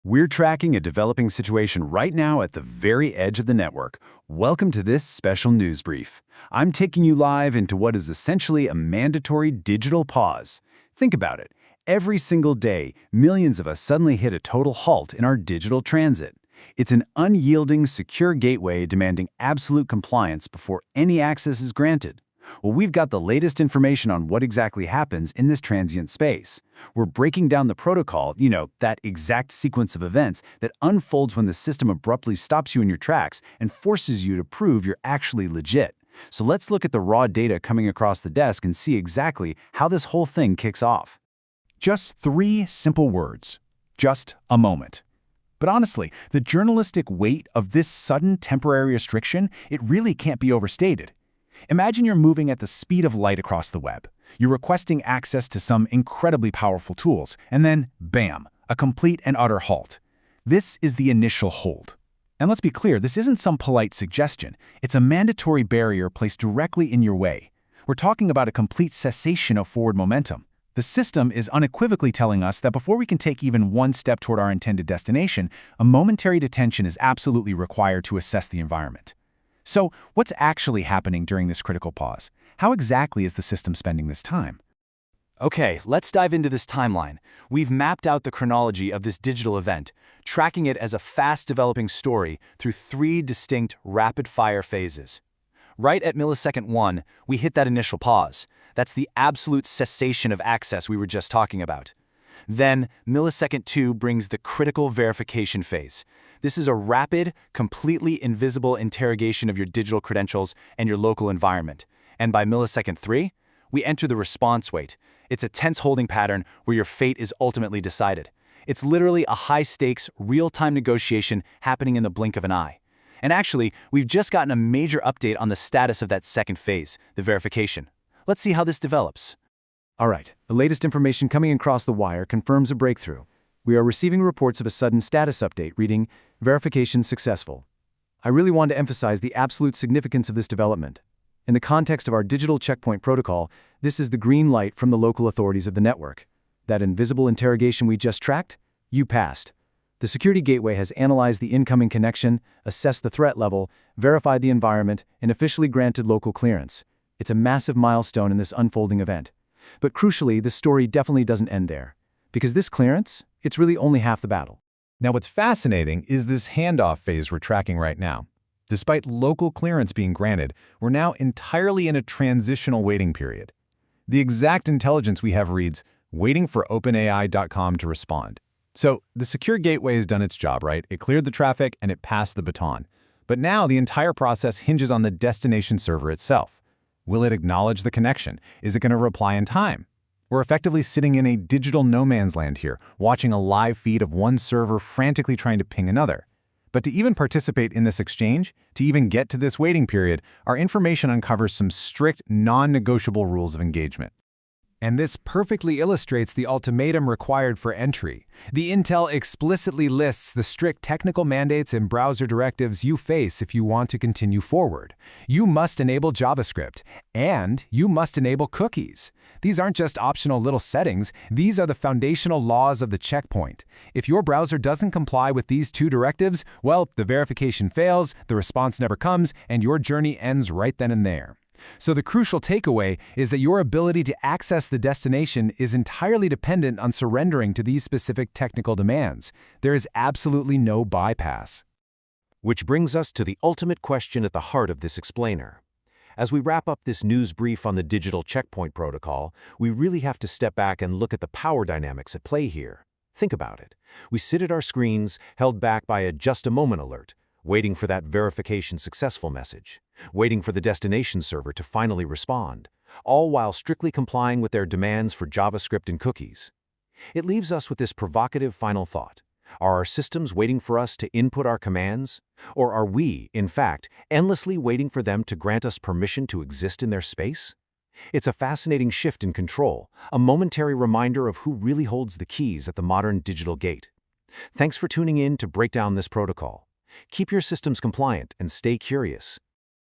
We're tracking a developing situation right now at the very edge of the network. Welcome to this special news brief. I'm taking you live into what is essentially a mandatory digital pause. Think about it. Every single day, millions of us suddenly hit a total halt in our digital transit. It's an unyielding, secure gateway demanding absolute compliance before any access is granted. Well, we've got the latest information on what exactly happens in this transient space. We're breaking down the protocol, that exact sequence of events that unfolds when the system abruptly stops you in your tracks and forces you to prove you're actually legit. So let's look at the raw data coming across the desk and see exactly how this whole thing kicks off. Just 3 simple words. Just a moment. But honestly, the journalistic weight of this sudden temporary restriction, it really can't be overstated. Imagine you're moving at the speed of light across the web. You're requesting access to some incredibly powerful tools, and then, bam, a complete and utter halt. This is the initial hold. And let's be clear, this isn't some polite suggestion. It's a mandatory barrier placed directly in your way. We're talking about a complete cessation of forward momentum. The system is unequivocally telling us that before we can take even one step toward our intended destination, a momentary detention is absolutely required to assess the environment. So, what's actually happening during this critical pause? How exactly is the system spending this time? Okay, let's dive into this timeline. We've mapped out the chronology of this digital event, tracking it as a fast-developing story through 3 distinct rapid-fire phases. Right at millisecond 1, we hit that initial pause. That's the absolute cessation of access we were just talking about. Then, millisecond 2 brings the critical verification phase. This is a rapid, completely invisible interrogation of your digital credentials and your local environment. And by millisecond 3, we enter the response wait. It's a tense holding pattern where your fate is ultimately decided. It's literally a high-stakes, real-time negotiation happening in the blink of an eye. And actually, we've just gotten a major update on the status of that second phase, the verification. Let's see how this develops. All right, the latest information coming across the wire confirms a breakthrough. We are receiving reports of a sudden status update reading, verification successful. I really want to emphasize the absolute significance of this development. In the context of our digital checkpoint protocol, this is the green light from the local authorities of the network. That invisible interrogation we just tracked? You passed. The security gateway has analyzed the incoming connection, assessed the threat level, verified the environment, and officially granted local clearance. It's a massive milestone in this unfolding event. But crucially, the story definitely doesn't end there. Because this clearance, it's really only half the battle. Now what's fascinating is this handoff phase we're tracking right now. Despite local clearance being granted, we're now entirely in a transitional waiting period. The exact intelligence we have reads, waiting for OpenAI.com to respond. So the secure gateway has done its job, right? It cleared the traffic and it passed the baton. But now the entire process hinges on the destination server itself. Will it acknowledge the connection? Is it going to reply in time? We're effectively sitting in a digital no man's land here, watching a live feed of one server frantically trying to ping another. But to even participate in this exchange, to even get to this waiting period, our information uncovers some strict, non-negotiable rules of engagement. And this perfectly illustrates the ultimatum required for entry. The intel explicitly lists the strict technical mandates and browser directives you face if you want to continue forward. You must enable JavaScript, and you must enable cookies. These aren't just optional little settings, these are the foundational laws of the checkpoint. If your browser doesn't comply with these 2 directives, well, the verification fails, the response never comes, and your journey ends right then and there. So the crucial takeaway is that your ability to access the destination is entirely dependent on surrendering to these specific technical demands. There is absolutely no bypass. Which brings us to the ultimate question at the heart of this explainer. As we wrap up this news brief on the digital checkpoint protocol, we really have to step back and look at the power dynamics at play here. Think about it. We sit at our screens, held back by a just a moment alert, waiting for that verification successful message, waiting for the destination server to finally respond, all while strictly complying with their demands for JavaScript and cookies. It leaves us with this provocative final thought. Are our systems waiting for us to input our commands? Or are we, in fact, endlessly waiting for them to grant us permission to exist in their space? It's a fascinating shift in control, a momentary reminder of who really holds the keys at the modern digital gate. Thanks for tuning in to break down this protocol. Keep your systems compliant and stay curious.